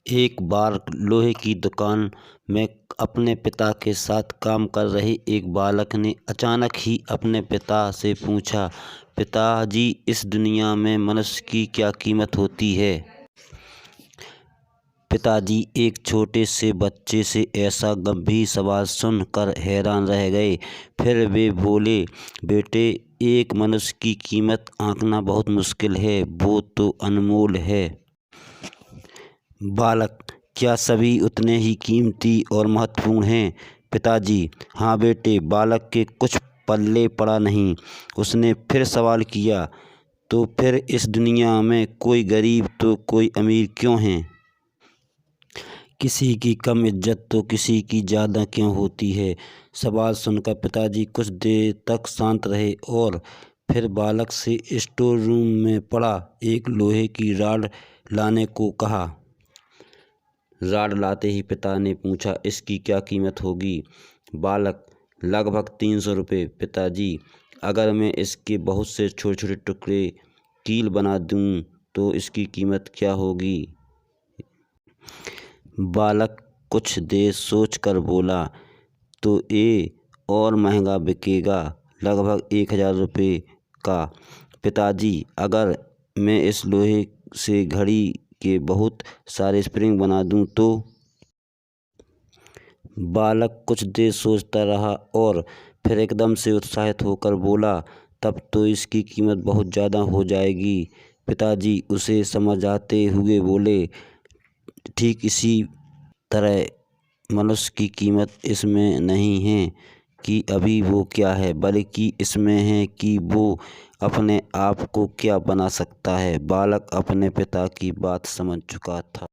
एक बार लोहे की दुकान में अपने पिता के साथ काम कर रहे एक बालक ने अचानक ही अपने पिता से पूछा, पिताजी, इस दुनिया में मनुष्य की क्या कीमत होती है? पिताजी एक छोटे से बच्चे से ऐसा गंभीर सवाल सुनकर हैरान रह गए। फिर वे बोले, बेटे, एक मनुष्य की कीमत आंकना बहुत मुश्किल है, वो तो अनमोल है। बालक, क्या सभी उतने ही कीमती और महत्वपूर्ण हैं? पिताजी, हाँ बेटे। बालक के कुछ पल्ले पड़ा नहीं। उसने फिर सवाल किया, तो फिर इस दुनिया में कोई गरीब तो कोई अमीर क्यों है? किसी की कम इज्जत तो किसी की ज़्यादा क्यों होती है? सवाल सुनकर पिताजी कुछ देर तक शांत रहे और फिर बालक से स्टोर रूम में पड़ा एक लोहे की रॉड लाने को कहा। रॉड लाते ही पिता ने पूछा, इसकी क्या कीमत होगी? बालक, लगभग 300 रुपये। पिताजी, अगर मैं इसके बहुत से छोटे छोटे टुकड़े कील बना दूं तो इसकी कीमत क्या होगी? बालक कुछ देर सोचकर बोला, तो ये और महंगा बिकेगा, लगभग 1000 रुपये का। पिताजी, अगर मैं इस लोहे से घड़ी के बहुत सारे स्प्रिंग बना दूं तो? बालक कुछ देर सोचता रहा और फिर एकदम से उत्साहित होकर बोला, तब तो इसकी कीमत बहुत ज़्यादा हो जाएगी। पिताजी उसे समझाते हुए बोले, ठीक इसी तरह मनुष्य की कीमत इसमें नहीं है कि अभी वो क्या है, बल्कि इसमें है कि वो अपने आप को क्या बना सकता है। बालक अपने पिता की बात समझ चुका था।